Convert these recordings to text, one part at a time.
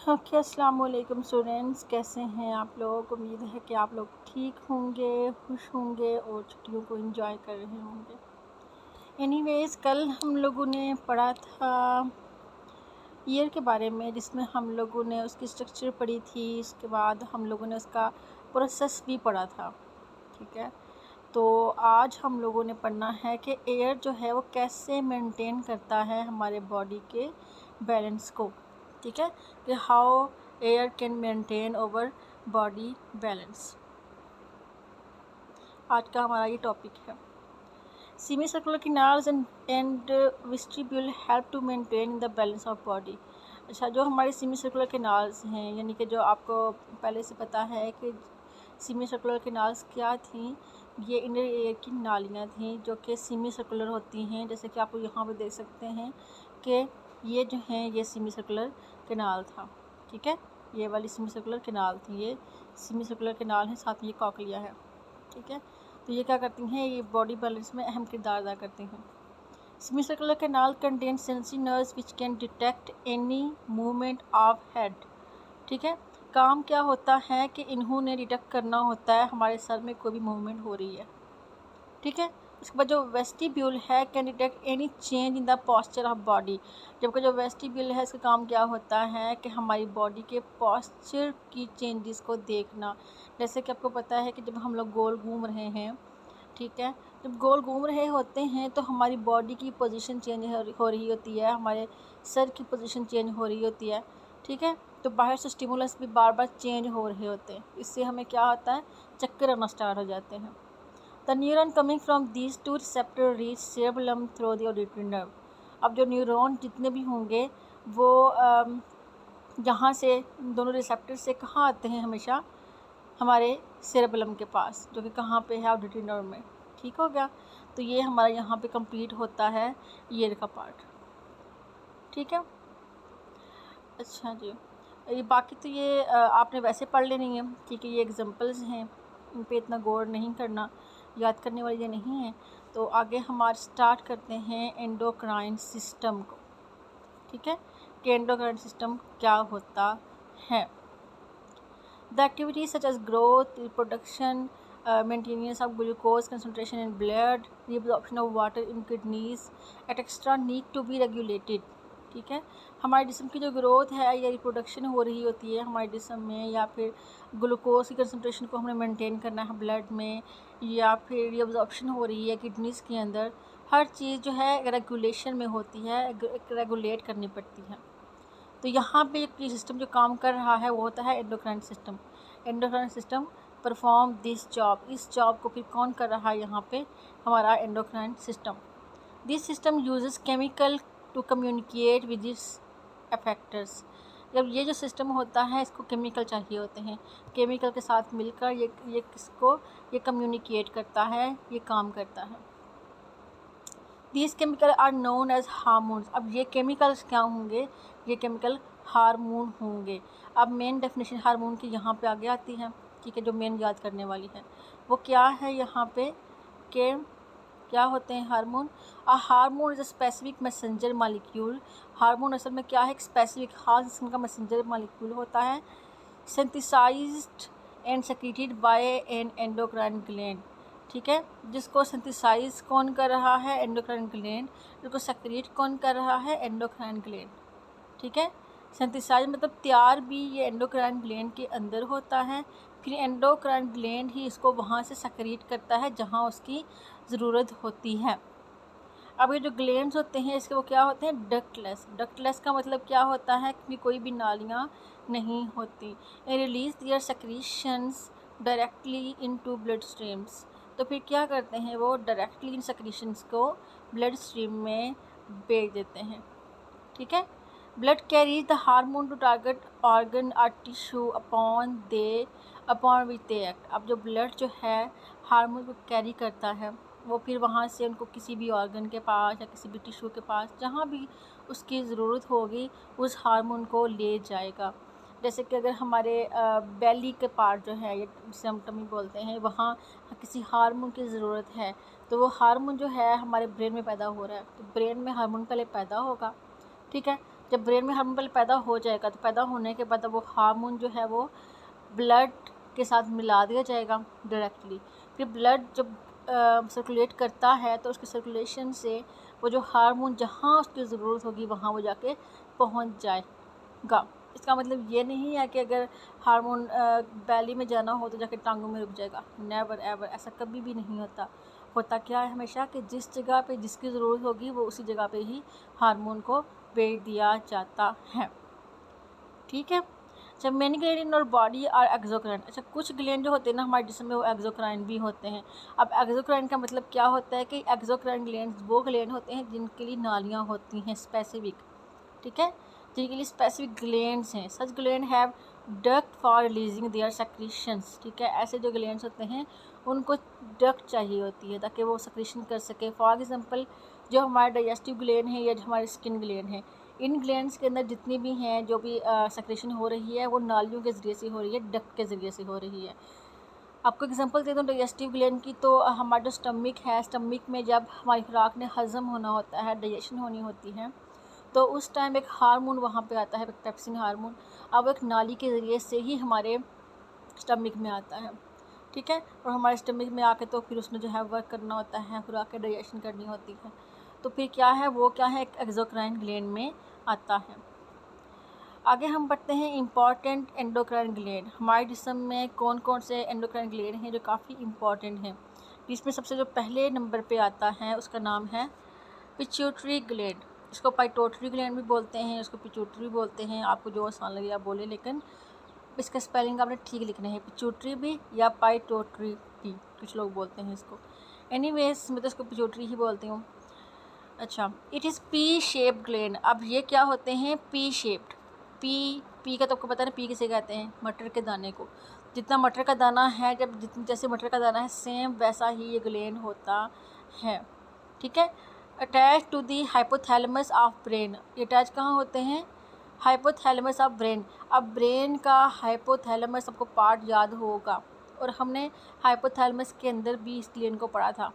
Okay, अस्सलाम वालेकुम students, कैसे हैं आप लोग। उम्मीद है कि आप लोग ठीक होंगे, खुश होंगे और छुट्टियों को एंजॉय कर रहे होंगे। एनीवेज़, कल हम लोगों ने पढ़ा था ईयर के बारे में, जिसमें हम लोगों ने उसकी स्ट्रक्चर पढ़ी थी। इसके बाद हम लोगों ने उसका प्रोसेस भी पढ़ा था। ठीक है, तो आज हम लोगों ने पढ़ना है कि एयर जो है वो कैसे मेंटेन करता है हमारे बॉडी के बैलेंस को। ठीक है, कि how air can maintain over body balance. आज का हमारा ये टॉपिक है। Semi circular canals and vestibule help to maintain the balance of body. अच्छा, जो हमारे सेमी सर्कुलर किनाल्स हैं, यानी कि जो आपको पहले से पता है कि सेमी सर्कुलर किनाल्स क्या थी, ये इनर एयर की नालियाँ थीं जो कि सेमी सर्कुलर होती हैं। जैसे कि आप यहाँ पे देख सकते हैं कि ये जो हैं ये सेमी सर्कुलर किनाल था। ठीक है, ये वाली सेमी सर्कुलर किनाल थी, ये सेमी सर्कुलर किनाल है, साथ में ये कॉकलिया है। ठीक है, तो ये क्या करती हैं, ये बॉडी बैलेंस में अहम किरदार अदा करती हैं। Semi circular canal contain sensory nerves which can detect any movement of head. ठीक है, काम क्या होता है कि इन्होंने डिटेक्ट करना होता है हमारे सर में कोई भी मूवमेंट हो रही है। ठीक है, उसके बाद जो वेस्टिब्यूल है can detect any change in the posture of body. जबकि जो वेस्टिब्यूल है इसका काम क्या होता है कि हमारी बॉडी के पोस्चर की चेंजेस को देखना। जैसे कि आपको पता है कि जब हम लोग गोल घूम रहे हैं, ठीक है, जब गोल घूम रहे होते हैं तो हमारी बॉडी की पोजीशन चेंज हो रही होती है, हमारे सर की पोजीशन चेंज हो रही होती है। ठीक है, तो बाहर से स्टिमुलस भी बार बार चेंज हो रहे होते हैं। इससे हमें क्या होता है, चक्कर आना स्टार्ट हो जाते हैं। The neuron coming from these two receptor reach cerebellum through the auditory nerve. अब जो न्यूरॉन जितने भी होंगे वो यहाँ से दोनों रिसेप्टर से कहाँ आते हैं, हमेशा हमारे सेरेबेलम के पास, जो कि कहाँ पे है, ऑडिटरी नर्व में। ठीक हो गया, तो ये हमारा यहाँ पे कंप्लीट होता है ईयर का पार्ट। ठीक है, अच्छा जी, ये बाकी तो ये आपने वैसे पढ़ लेनी है, क्योंकि ये एग्जांपल्स हैं, इन पे इतना गौर नहीं करना, याद करने वाली ये नहीं है। तो आगे हम स्टार्ट करते हैं एंडोक्राइन सिस्टम को। ठीक है, कि एंडोक्राइन सिस्टम क्या होता है। The activities such as growth, reproduction, maintenance of glucose concentration in blood, reabsorption of water in kidneys, etc. need to be regulated. ठीक है, हमारे जिस्म की जो ग्रोथ है या रिप्रोडक्शन हो रही होती है हमारे जिस्म में, या फिर ग्लूकोज की कंसनट्रेशन को हमने मेंटेन करना है ब्लड में, या फिर रिअब्जॉर्प्शन हो रही है किडनीज़ के अंदर, हर चीज़ जो है रेगुलेशन में होती है, रेगुलेट करनी पड़ती है। तो यहाँ पे ये सिस्टम जो काम कर रहा है वो होता है endocrine system. Endocrine system perform this job. इस जॉब को फिर कौन कर रहा है, यहाँ पे हमारा endocrine system. This system uses chemical to communicate with this effectors. जब ये जो सिस्टम होता है इसको केमिकल चाहिए होते हैं, केमिकल के साथ मिलकर ये किसको ये कम्युनिकेट करता है, ये काम करता है। These chemical are known as hormones. अब ये केमिकल्स क्या होंगे, ये केमिकल हार्मोन होंगे। अब मेन डेफिनेशन हार्मोन की यहाँ पे आगे आती है। ठीक है, जो मेन याद करने वाली है वो क्या है यहाँ पे, कि क्या होते हैं hormone. A hormone is a specific messenger molecule. Hormone असल में क्या है, एक स्पेसिफिक खास किस्म का मैसेंजर मालिक्यूल होता है, synthesized and secreted by an endocrine gland. ठीक है, जिसको सिंथेसाइज कौन कर रहा है, एंडोक्राइन ग्लैंड। जिसको सेक्रेट कौन कर रहा है, एंडोक्राइन ग्लैंड। ठीक है, सिंथेसाइज मतलब तैयार भी ये एंडोक्राइन ग्लैंड के अंदर होता है, फिर एंडोक्राइन ग्लैंड ही इसको वहाँ से सेक्रेट करता है जहाँ उसकी ज़रूरत होती है। अब ये जो ग्लैंड्स होते हैं इसके वो क्या होते हैं, डक्टलेस। डक्टलेस का मतलब क्या होता है कि कोई भी नालियाँ नहीं होती। Release their secretions directly into blood streams. तो फिर क्या करते हैं, वो डायरेक्टली इन सेक्रीशंस को ब्लड स्ट्रीम में भेज देते हैं। ठीक है, blood carries the hormone to target organ और tissue upon which they act. अब जो ब्लड जो है हार्मोन को कैरी करता है, वो फिर वहाँ से उनको किसी भी ऑर्गन के पास या किसी भी टिश्यू के पास जहाँ भी उसकी ज़रूरत होगी उस हार्मोन को ले जाएगा। जैसे कि अगर हमारे बेली के पार्ट जो है, ये जिसे हम टमी बोलते हैं, वहाँ किसी हार्मोन की ज़रूरत है, तो वो हार्मोन जो है हमारे ब्रेन में पैदा हो रहा है, तो ब्रेन में हार्मोन पहले पैदा होगा। ठीक है, जब ब्रेन में हार्मोन पहले पैदा हो जाएगा तो पैदा होने के बाद वो हार्मोन जो है वो ब्लड के साथ मिला दिया जाएगा डायरेक्टली। फिर ब्लड जब सर्कुलेट करता है तो उसके सर्कुलेशन से वो जो हार्मोन जहाँ उसकी ज़रूरत होगी वहाँ वो जाके पहुँच जाएगा। इसका मतलब ये नहीं है कि अगर हार्मोन बैली में जाना हो तो जाके टांगों में रुक जाएगा। नेवर एवर, ऐसा कभी भी नहीं होता। होता क्या है हमेशा कि जिस जगह पे जिसकी ज़रूरत होगी वो उसी जगह पे ही हार्मोन को भेज दिया जाता है। ठीक है। जब मेनी ग्लैंड इन और बॉडी और एक्सोक्राइन, अच्छा कुछ ग्लैंड जो होते हैं ना हमारे जिस्म में वो एक्सोक्राइन भी होते हैं। अब एक्सोक्राइन का मतलब क्या होता है कि एक्सोक्राइन ग्लैंड वो ग्लैंड होते हैं जिनके लिए नालियाँ होती हैं स्पेसिफिक, ठीक है, जिनके लिए स्पेसिफिक ग्लैंड्स हैं। Such gland have duct for releasing their secretions, ठीक है। ऐसे जो ग्लैंड्स होते हैं उनको डक्ट चाहिए होती है ताकि वो सेक्रीशन कर सके। फॉर एग्जांपल जो हमारा डाइजेस्टिव ग्लैंड है या जो हमारे स्किन ग्लैंड है, इन ग्लैंड्स के अंदर जितनी भी हैं जो भी सेक्रेशन हो रही है वो नालियों के ज़रिए से हो रही है, डक्ट के ज़रिए से हो रही है। आपको एग्जांपल दे दूँ डाइजेस्टिव ग्लैंड की, तो हमारा जो स्टमक है, स्टमक में जब हमारी खुराक ने हज़म होना होता है, डाइजेशन होनी होती है, तो उस टाइम एक हार्मोन वहाँ पे आता है, पेप्सिन हार्मोन। अब एक नाली के ज़रिए से ही हमारे स्टमक में आता है, ठीक है। और हमारे स्टमक में आके तो फिर उसने जो है वर्क करना होता है, खुराक के डाइजेशन करनी होती है। तो फिर क्या है वो क्या है, एक एक्सोक्राइन ग्लैंड में आता है। आगे हम बढ़ते हैं इम्पॉर्टेंट एंडोक्राइन ग्लैंड। हमारे जिस्म में कौन कौन से एंडोक्राइन ग्लैंड हैं जो काफ़ी इम्पॉर्टेंट हैं। इसमें सबसे जो पहले नंबर पे आता है उसका नाम है पिट्यूटरी ग्लैंड। इसको पाइटोटरी ग्लैंड भी बोलते हैं, इसको पिट्यूटरी बोलते हैं, आपको जो आसान लगे आप बोले, लेकिन इसका स्पेलिंग आपने ठीक लिखना है, पिट्यूटरी भी या पाइटोटरी भी, कुछ लोग बोलते हैं इसको। एनीवेज मैं तो इसको पिट्यूटरी ही बोलती हूँ। अच्छा, it is P shaped gland. अब ये क्या होते हैं, पी शेप्ड। पी का तो आपको पता है पी किसे कहते हैं, मटर के दाने को। जितना मटर का दाना है, जब जितनी जैसे मटर का दाना है सेम वैसा ही ये ग्लैंड होता है, ठीक है। Attach to the hypothalamus of brain, ये अटैच कहाँ होते हैं, हाइपोथैलेमस ऑफ ब्रेन। अब ब्रेन का हाइपोथैलेमस आपको पार्ट याद होगा, और हमने हाइपोथैलेमस के अंदर भी इस ग्लैंड को पढ़ा था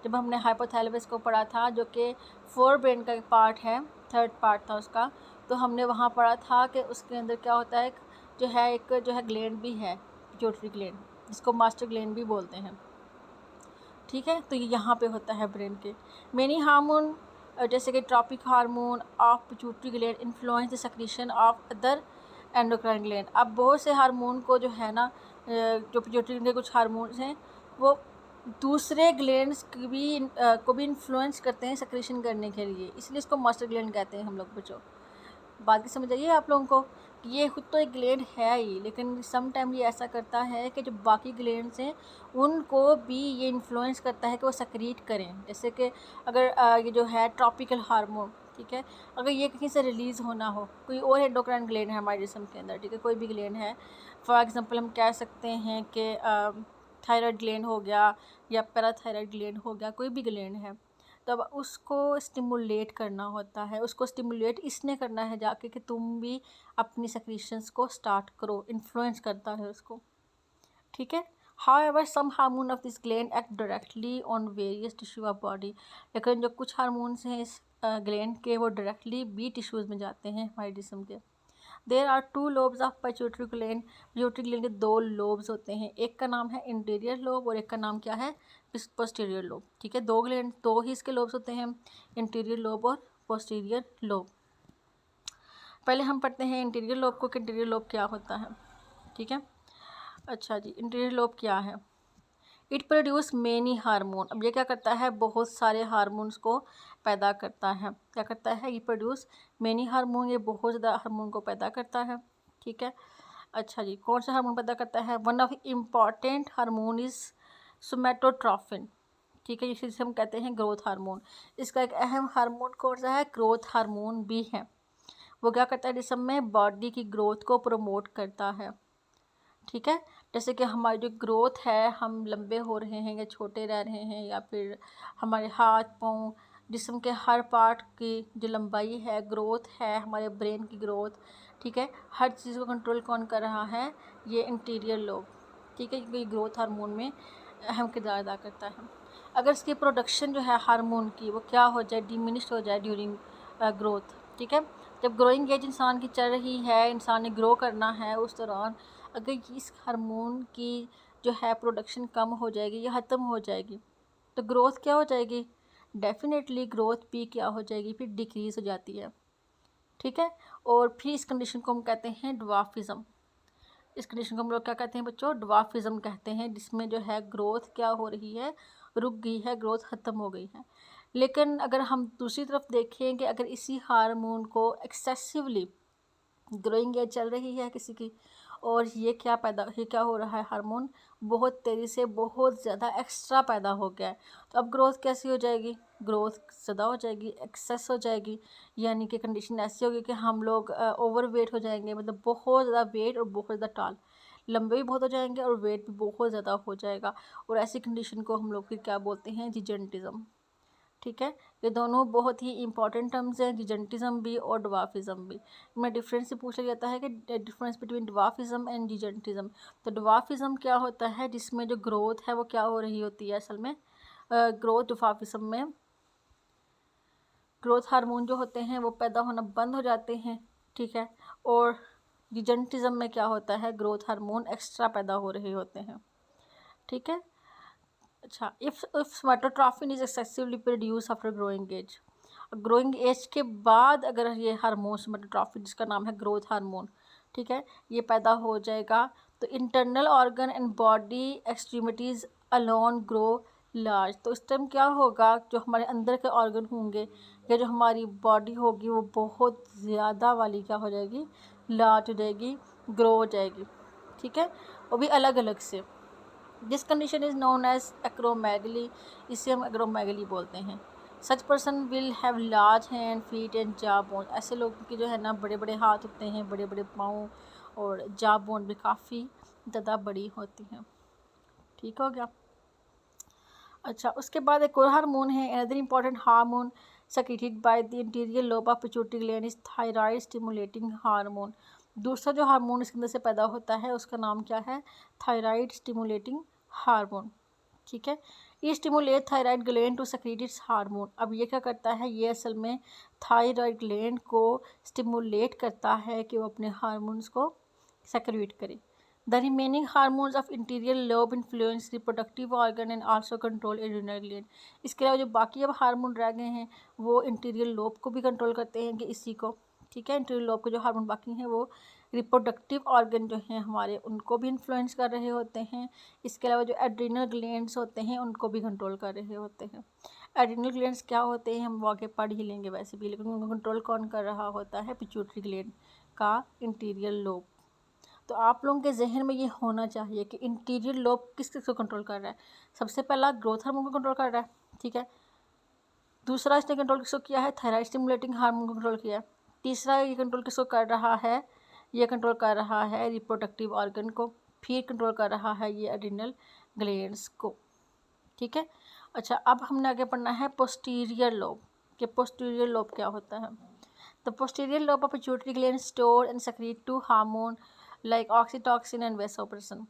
जब हमने हाइपोथैलेमस को पढ़ा था, जो कि फोर ब्रेन का एक पार्ट है, थर्ड पार्ट था उसका। तो हमने वहाँ पढ़ा था कि उसके अंदर क्या होता है, एक जो है ग्लैंड भी है, पिट्यूटरी ग्लैंड, जिसको मास्टर ग्लैंड भी बोलते हैं, ठीक है। तो ये यहाँ पे होता है ब्रेन के। मेनी हार्मोन जैसे कि tropic hormone of pituitary gland influence the secretion of other endocrine gland. अब बहुत से हार्मोन को जो है ना, जो पिट्यूटरी के कुछ हार्मोन्स हैं वो दूसरे ग्लैंड्स की भी को भी इन्फ्लुएंस करते हैं सेक्रेशन करने के लिए, इसलिए इसको मास्टर ग्लैंड कहते हैं हम लोग बच्चों। बात की समझ आइए आप लोगों को कि ये खुद तो एक ग्लैंड है ही, लेकिन सम टाइम ये ऐसा करता है कि जो बाकी ग्लैंड्स हैं उनको भी ये इन्फ्लुएंस करता है कि वो सक्रीट करें। जैसे कि अगर ये जो है ट्रॉपिकल हार्मोन, ठीक है, अगर ये कहीं से रिलीज़ होना हो, कोई और एंडोक्राइन ग्लैंड है हमारे जिस्म के अंदर, ठीक है, कोई भी ग्लैंड है, फॉर एग्जांपल हम कह सकते हैं कि थायराइड ग्लैंड हो गया या पैराथायराइड ग्लैंड हो गया, कोई भी ग्लैंड है, तब उसको स्टिमुलेट करना होता है। उसको स्टिमुलेट इसने करना है जाके कि तुम भी अपनी सेक्रीशंस को स्टार्ट करो, इन्फ्लुएंस करता है उसको, ठीक है। However, some hormone of this gland act directly on various tissue of body। लेकिन जो कुछ हार्मोन्स हैं इस ग्लैंड के वो डायरेक्टली बी टिश्यूज़ में जाते हैं हमारे जिस्म के। There are two lobes of pituitary gland. Pituitary gland के दो लोब्स होते हैं, एक का नाम है इंटीरियर लोब और एक का नाम क्या है, पोस्टीरियर लोब, ठीक है। दो ग्लैंड, दो ही इसके लोब्स होते हैं, इंटीरियर लोब और पोस्टीरियर लोब। पहले हम पढ़ते हैं इंटीरियर लोब को कि इंटीरियर लोब क्या होता है, ठीक है। अच्छा जी, इंटीरियर लोब क्या है, इट प्रोड्यूस मेनी हार्मोन। अब ये क्या करता है, बहुत सारे हार्मोन्स को पैदा करता है। क्या करता है, ये प्रोड्यूस मेनी हार्मोन, ये बहुत ज़्यादा हार्मोन को पैदा करता है, ठीक है। अच्छा जी, कौन सा हार्मोन पैदा करता है, one of important hormone is somatotropin, ठीक है, इसे हम कहते हैं ग्रोथ हार्मोन। इसका एक अहम हार्मोन कौन सा है, ग्रोथ हार्मोन भी है। वो क्या करता है जिसम में, बॉडी की ग्रोथ को प्रमोट करता है, ठीक है। जैसे कि हमारी जो ग्रोथ है, हम लंबे हो रहे हैं या छोटे रह रहे हैं, या फिर हमारे हाथ पाँव, जिस्म के हर पार्ट की जो लंबाई है, ग्रोथ है, हमारे ब्रेन की ग्रोथ, ठीक है, हर चीज़ को कंट्रोल कौन कर रहा है, ये इंटीरियर लोब, ठीक है, क्योंकि ग्रोथ हार्मोन में अहम किरदार अदा करता है। अगर इसकी प्रोडक्शन जो है हार्मोन की वो क्या हो जाए, डिमिनिश हो जाए ड्यूरिंग ग्रोथ, ठीक है, जब ग्रोइंग एज इंसान की चल रही है, इंसान ने ग्रो करना है, उस दौरान अगर इस हार्मोन की जो है प्रोडक्शन कम हो जाएगी या ख़त्म हो जाएगी तो ग्रोथ क्या हो जाएगी, डेफिनेटली ग्रोथ भी क्या हो जाएगी, फिर डिक्रीज़ हो जाती है। ठीक है। और फिर इस कंडीशन को हम कहते हैं ड्वार्फिज्म। इस कंडीशन को हम लोग क्या कहते हैं बच्चों, ड्वार्फिज्म कहते हैं, जिसमें जो है ग्रोथ क्या हो रही है, रुक गई है, ग्रोथ ख़त्म हो गई है। लेकिन अगर हम दूसरी तरफ देखें कि अगर इसी हार्मोन को एक्सेसिवली ग्रोइंग एज चल रही है किसी की, और ये क्या हो रहा है, हार्मोन बहुत तेज़ी से बहुत ज़्यादा एक्स्ट्रा पैदा हो गया है, तो अब ग्रोथ कैसी हो जाएगी, ग्रोथ ज़्यादा हो जाएगी, एक्सेस हो जाएगी। यानी कि कंडीशन ऐसी होगी कि हम लोग ओवर वेट हो जाएंगे, मतलब बहुत ज़्यादा वेट और बहुत ज़्यादा टाल, लंबे भी बहुत हो जाएंगे और वेट भी बहुत ज़्यादा हो जाएगा। और ऐसी कंडीशन को हम लोग फिर क्या बोलते हैं, जिजेंटिज़म। ठीक है। ये दोनों बहुत ही इंपॉर्टेंट टर्म्स हैं, जिजेंटिज्म भी और ड्वार्फिज्म भी। में डिफरेंस से पूछा जाता है कि डिफरेंस बिटवीन ड्वार्फिज्म एंड जिजेंटिज्म। तो ड्वार्फिज्म क्या होता है, जिसमें जो ग्रोथ है वो क्या हो रही होती है, असल में ग्रोथ ड्वार्फिज्म में ग्रोथ हार्मोन जो होते हैं वो पैदा होना बंद हो जाते हैं। ठीक है। और जिजेंटिज्म में क्या होता है, ग्रोथ हार्मोन एक्स्ट्रा पैदा हो रहे होते हैं। ठीक है। अच्छा, if somatotropin is excessively produce after growing age, growing age के बाद अगर ये हार्मोन सोमेटोट्रोपिन, जिसका नाम है ग्रोथ हार्मोन, ठीक है, ये पैदा हो जाएगा तो internal organ and body extremities alone grow large. तो इस टाइम क्या होगा, जो हमारे अंदर के ऑर्गन होंगे या जो हमारी बॉडी होगी वो बहुत ज़्यादा वाली क्या हो जाएगी, लार्ज हो जाएगी, ग्रो हो जाएगी। ठीक है। वो भी अलग अलग से। This condition is known as acromegaly, इसे हम एक्रोमेगली बोलते हैं। Such person will have large hand feet and jaw bone, ऐसे लोगों की जो है ना बड़े बड़े हाथ होते हैं, बड़े बड़े पाँव, और जॉ बोन भी काफ़ी ज़्यादा बड़ी होती हैं। ठीक हो गया। अच्छा, उसके बाद एक और हार्मोन है, another important hormone secreted by the interior lobe of pituitary gland is thyroid stimulating hormone. दूसरा जो हार्मोन इसके अंदर से पैदा होता है उसका नाम क्या है, थायराइड स्टिमुलेटिंग हार्मोन। ठीक है। ये stimulate thyroid gland to secrete its hormone. अब ये क्या करता है, ये असल में थायराइड ग्लैंड को स्टिमुलेट करता है कि वो अपने हार्मोन्स को सेक्रेट करे। The remaining hormones of interior lobe influence reproductive organ and also control adrenal gland. इसके अलावा जो बाकी अब हार्मोन रह गए हैं वो इंटीरियर लोब को भी कंट्रोल करते हैं कि इसी को। ठीक है। इंटीरियर लोब के जो हार्मोन बाकी हैं वो रिप्रोडक्टिव ऑर्गन जो हैं हमारे, उनको भी इन्फ्लुएंस कर रहे होते हैं। इसके अलावा जो एड्रिनल ग्लैंड्स होते हैं उनको भी कंट्रोल कर रहे होते हैं। एड्रिनल ग्लैंड्स क्या होते हैं हम वो आगे पढ़ ही लेंगे वैसे भी, लेकिन उनको कंट्रोल कौन कर रहा होता है, पिट्यूटरी ग्लैंड का इंटीरियर लोब। तो आप लोगों के जहन में ये होना चाहिए कि इंटीरियर लोब किस किस को कंट्रोल कर रहा है। सबसे पहला ग्रोथ हार्मोन को कंट्रोल कर रहा है। ठीक है। दूसरा इसने कंट्रोल किसको किया है, थायराइड स्टिमुलेटिंग हार्मोन को कंट्रोल किया है। तीसरा ये कंट्रोल किसको कर रहा है, ये कंट्रोल कर रहा है रिप्रोडक्टिव ऑर्गन को। फिर कंट्रोल कर रहा है ये एड्रिनल ग्लैंड्स को। ठीक है। अच्छा, अब हमने आगे पढ़ना है पोस्टीरियर लोब, कि पोस्टीरियर लोब क्या होता है। The posterior lobe of pituitary gland store and secrete two hormone like oxytocin and vasopressin।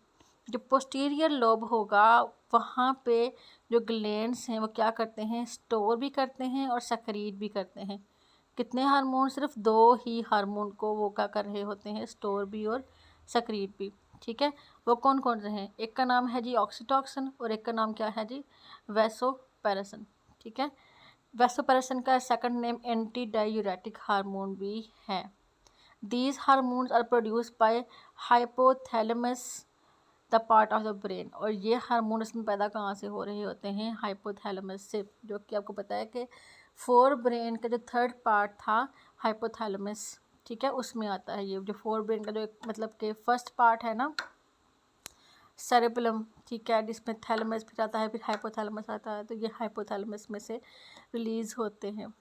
जो पोस्टीरियर लोब होगा वहाँ पे जो ग्लैंड्स हैं वो क्या करते हैं, स्टोर भी करते हैं और सक्रीट भी करते हैं। कितने हार्मोन, सिर्फ 2 ही हार्मोन को वो क्या कर रहे होते हैं, स्टोर भी और सक्रीट भी। ठीक है। वो कौन कौन से हैं, एक का नाम है जी ऑक्सीटॉक्सिन और एक का नाम क्या है जी, वैसोपेरेसिन। ठीक है। वैसोपेरेसिन का second name anti diuretic hormone भी है। These hormones are produce by hypothalamus the part of the brain. और ये हार्मोन इसमें पैदा कहाँ से हो रहे होते हैं, हाइपोथैलेमस से, जो कि आपको पता है कि फोर ब्रेन का जो थर्ड पार्ट था हाइपोथैलेमस, ठीक है, उसमें आता है ये। जो फोर ब्रेन का जो एक मतलब कि फर्स्ट पार्ट है ना, सेरेबेलम, ठीक है, जिसमें थैलेमस फिर आता है, फिर हाइपोथैलेमस आता है, तो ये हाइपोथैलेमस में से रिलीज़ होते हैं।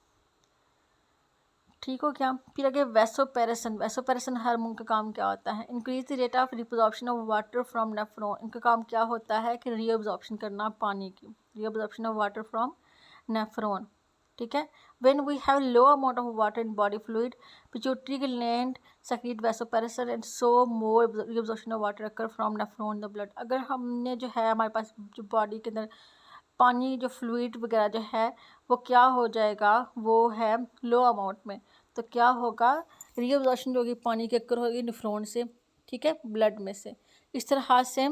ठीक हो क्या। फिर आगे वैसोपेरेसिन। वैसोपेरेसिन हार्मोन का काम क्या होता है, increase the rate of reabsorption of water from nephron. इनका काम क्या होता है कि रिअब्जॉर्प्शन करना पानी की, reabsorption of water from nephron. ठीक है। When we have low amount of water in body fluid, pituitary gland secrete vasopressin and so more reabsorption of water occur from nephron the blood. अगर हमने जो है हमारे पास जो बॉडी के अंदर पानी जो फ्लूइड वगैरह जो है वो क्या हो जाएगा, वो है लो अमाउंट में, तो क्या होगा, रीअब्जॉर्प्शन जो होगी पानी की अक्कर होगी नेफ्रॉन से, ठीक है, ब्लड में से। इस तरह से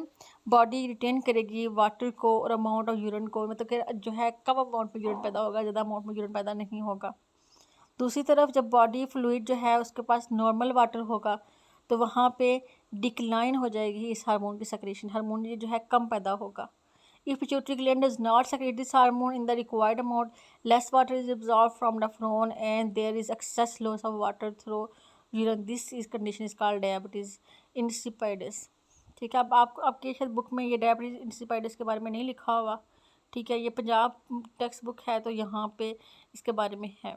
बॉडी रिटेन करेगी वाटर को और अमाउंट ऑफ यूरिन को, मतलब कि जो है कम अमाउंट में यूरिन पैदा होगा, ज़्यादा अमाउंट में यूरिन पैदा नहीं होगा। दूसरी तरफ जब बॉडी फ्लूइड जो है उसके पास नॉर्मल वाटर होगा तो वहाँ पे डिक्लाइन हो जाएगी इस हार्मोन की सेक्रेशन, हार्मोन ये जो है कम पैदा होगा। If pituitary gland does not secrete this hormone in the required amount, less water is absorbed from the nephron and there is excess loss of water through urine. This is condition is called diabetes insipidus. ठीक है, अब आपको आपके शायद book में ये diabetes इंसिपाइडस के बारे में नहीं लिखा हुआ, ठीक है, ये पंजाब टेक्स्ट बुक है तो यहाँ पे इसके बारे में है।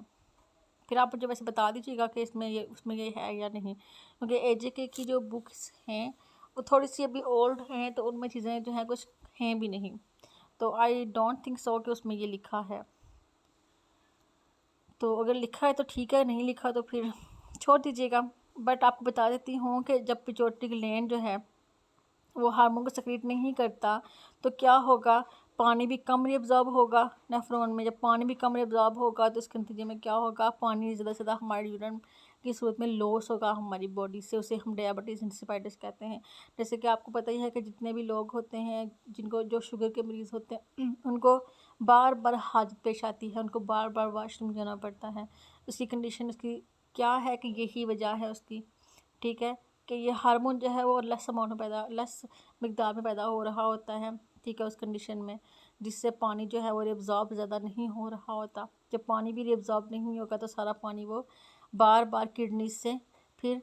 फिर आप मुझे वैसे बता दीजिएगा कि इसमें ये उसमें ये है या नहीं, क्योंकि एजेके की जो बुक्स हैं वो थोड़ी सी अभी ओल्ड हैं तो उनमें चीज़ें जो हैं कुछ हैं भी नहीं, तो आई डोंट थिंक सो कि उसमें ये लिखा है। तो अगर लिखा है तो ठीक है, नहीं लिखा तो फिर छोड़ दीजिएगा। बट आपको बता देती हूँ कि जब पिट्यूटरी ग्लैंड जो है वो हार्मोन को सेक्रेट नहीं करता तो क्या होगा, पानी भी कम रिअब्जॉर्ब होगा नेफ्रॉन में। जब पानी भी कम रिअब्जॉर्ब होगा तो इसके नतीजे में क्या होगा, पानी ज़्यादा से ज़्यादा हमारे यूरिन की सूरत में लॉस होगा हमारी बॉडी से, उसे हम डायबिटीज़ इंसिपाइडस कहते हैं। जैसे कि आपको पता ही है कि जितने भी लोग होते हैं जिनको जो शुगर के मरीज़ होते हैं उनको बार बार हाजत पेश आती है, उनको बार बार वाशरूम जाना पड़ता है। उसकी कंडीशन उसकी क्या है कि यही वजह है उसकी, ठीक है, कि ये हार्मोन जो है वो लेस अमाउंट में लेस मिकदार में पैदा हो रहा होता है, ठीक है, उस कंडीशन में, जिससे पानी जो है वो रिअब्जॉर्ब ज़्यादा नहीं हो रहा होता। जब पानी भी रिअब्जॉर्ब नहीं होगा तो सारा पानी वो बार बार किडनी से फिर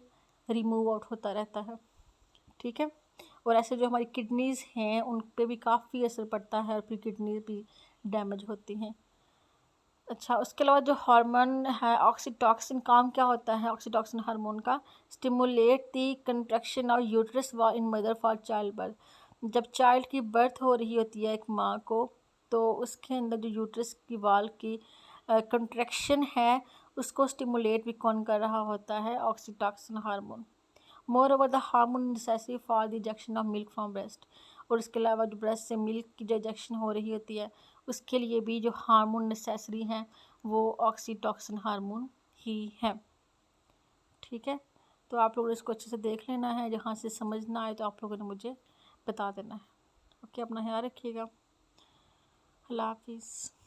रिमूव आउट होता रहता है, ठीक है। और ऐसे जो हमारी किडनीज़ हैं उन पर भी काफ़ी असर पड़ता है और फिर किडनी भी डैमेज होती हैं। अच्छा, उसके अलावा जो हार्मोन है ऑक्सीटॉक्सिन, काम क्या होता है ऑक्सीटॉक्सिन हार्मोन का, stimulate the contraction of uterus in mother for child birth. जब चाइल्ड की बर्थ हो रही होती है एक माँ को तो उसके अंदर जो यूट्रस की वाल की कंट्रैक्शन है उसको स्टिमुलेट भी कौन कर रहा होता है, oxytocin hormone. More over the hormone necessary for the ejection of milk from breast, और इसके अलावा जो ब्रेस्ट से मिल्क की जो इजेक्शन हो रही होती है उसके लिए भी जो हार्मोन नेसेसरी हैं वो ऑक्सीटॉक्सिन हार्मोन ही है, ठीक है। तो आप लोगों ने इसको अच्छे से देख लेना है, जहाँ से समझ ना आए तो आप लोगों ने मुझे बता देना है। ओके, अपना ख्याल रखिएगा। अल्लाह हाफिज़।